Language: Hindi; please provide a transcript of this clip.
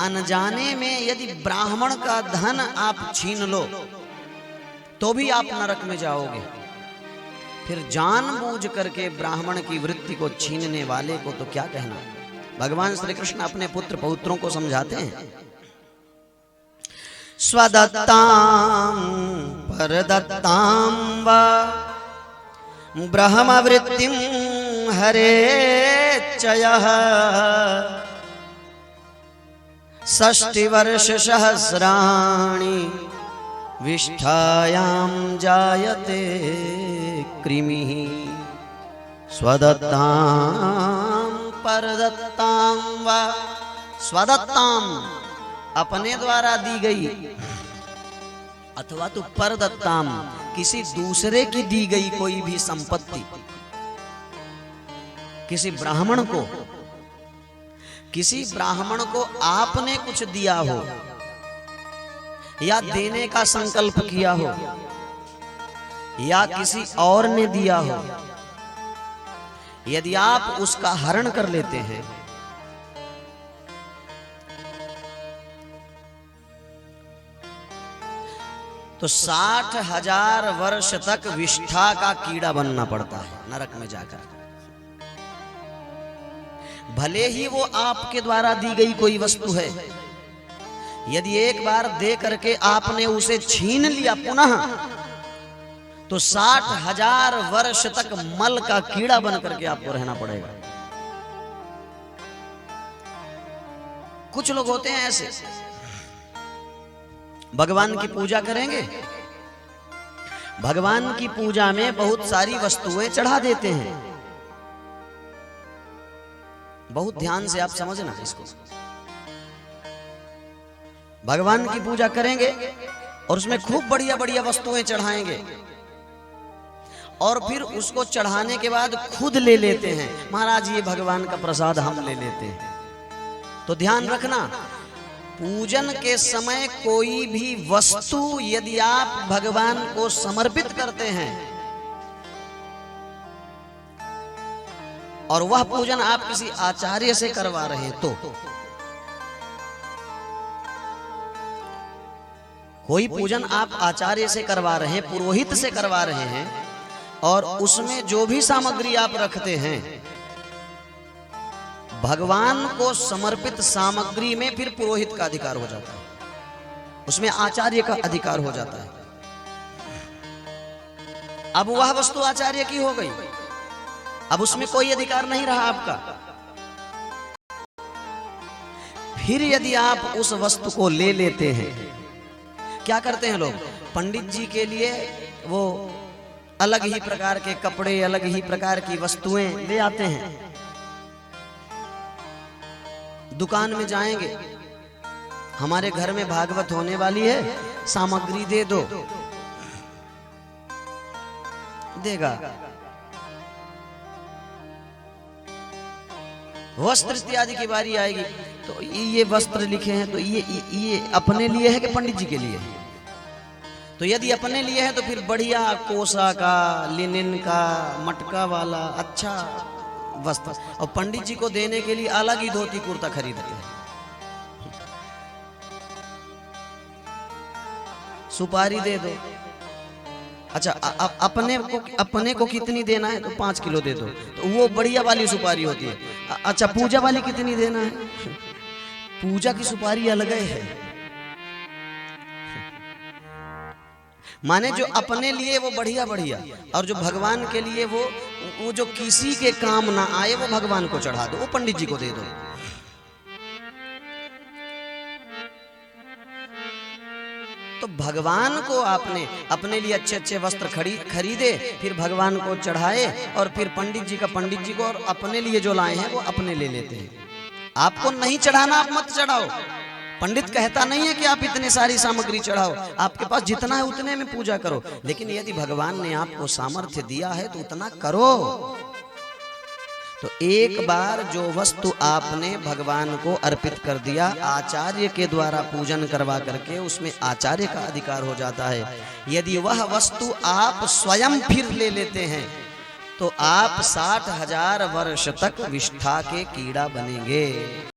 अनजाने में यदि ब्राह्मण का धन आप छीन लो तो भी आप नरक में जाओगे, फिर जानबूझ करके ब्राह्मण की वृत्ति को छीनने वाले को तो क्या कहना। भगवान श्री कृष्ण अपने पुत्र पौत्रों को समझाते हैं, स्वदत्तां परदत्तां वा ब्रह्मवृत्तिं हरेच्चयः 60 वर्ष सहस्राणि विष्ठायां जायते कृमिः स्वदत्तां परदत्तां वा। स्वदत्तां अपने द्वारा दी गई, अथवा तो परदत्तां किसी दूसरे की दी गई कोई भी संपत्ति, किसी ब्राह्मण को आपने कुछ दिया हो या देने का संकल्प किया हो या किसी और ने दिया हो, यदि आप उसका हरण कर लेते हैं तो 60,000 वर्ष तक विष्ठा का कीड़ा बनना पड़ता है नरक में जाकर। भले ही वो आपके द्वारा दी गई कोई वस्तु है, यदि एक बार दे करके आपने उसे छीन लिया पुनः, तो 60,000 वर्ष तक मल का कीड़ा बन करके आपको रहना पड़ेगा। कुछ लोग होते हैं ऐसे, भगवान की पूजा करेंगे, भगवान की पूजा में बहुत सारी वस्तुएं चढ़ा देते हैं। बहुत ध्यान से आप समझना इसको। भगवान की पूजा करेंगे और उसमें खूब बढ़िया बढ़िया वस्तुएं चढ़ाएंगे और फिर उसको चढ़ाने के बाद खुद ले लेते हैं, महाराज ये भगवान का प्रसाद हम ले लेते हैं। तो ध्यान रखना, पूजन के समय कोई भी वस्तु यदि आप भगवान को समर्पित करते हैं और वह पूजन आप किसी आचार्य से करवा रहे हैं, तो कोई पूजन आप आचार्य से करवा रहे हैं, पुरोहित से करवा रहे हैं, और उसमें जो भी सामग्री आप रखते हैं भगवान को समर्पित सामग्री में फिर पुरोहित का अधिकार हो जाता है, उसमें आचार्य का अधिकार हो जाता है। अब वह वस्तु आचार्य की हो गई, अब उसमें कोई अधिकार नहीं रहा आपका। फिर यदि आप उस वस्तु को ले लेते हैं, क्या करते हैं लोग, पंडित जी के लिए वो अलग ही प्रकार के कपड़े, अलग ही प्रकार की वस्तुएं ले आते हैं। दुकान में जाएंगे, हमारे घर में भागवत होने वाली है, सामग्री दे दो, देगा। वस्त्र इत्यादि की बारी आएगी तो ये वस्त्र लिखे हैं तो ये अपने लिए है कि पंडित जी के लिए है? तो यदि अपने लिए है तो फिर बढ़िया कोसा का, लिनिन का, मटका वाला अच्छा वस्त्र, और पंडित जी को देने के लिए अलग ही धोती कुर्ता खरीदते हैं। सुपारी दे दो, अच्छा अपने को कितनी देना है तो 5 किलो दे दो, तो वो बढ़िया वाली सुपारी होती है। अच्छा पूजा वाली कितनी देना है, पूजा की सुपारी अलग है। माने जो अपने लिए वो बढ़िया बढ़िया, और जो भगवान के लिए वो जो किसी के काम ना आए वो भगवान को चढ़ा दो, वो पंडित जी को दे दो। तो भगवान को आपने अपने लिए अच्छे अच्छे वस्त्र खरीदे, फिर भगवान को चढ़ाए, और फिर पंडित जी को, और अपने लिए जो लाए हैं वो अपने ले लेते हैं। आपको नहीं चढ़ाना आप मत चढ़ाओ, पंडित कहता नहीं है कि आप इतने सारी सामग्री चढ़ाओ, आपके पास जितना है उतने में पूजा करो, लेकिन यदि भगवान ने आपको सामर्थ्य दिया है तो उतना करो। तो एक बार जो वस्तु आपने भगवान को अर्पित कर दिया, आचार्य के द्वारा पूजन करवा करके उसमें आचार्य का अधिकार हो जाता है। यदि वह वस्तु आप स्वयं फिर ले लेते हैं तो आप 60,000 वर्ष तक विष्ठा के कीड़ा बनेंगे।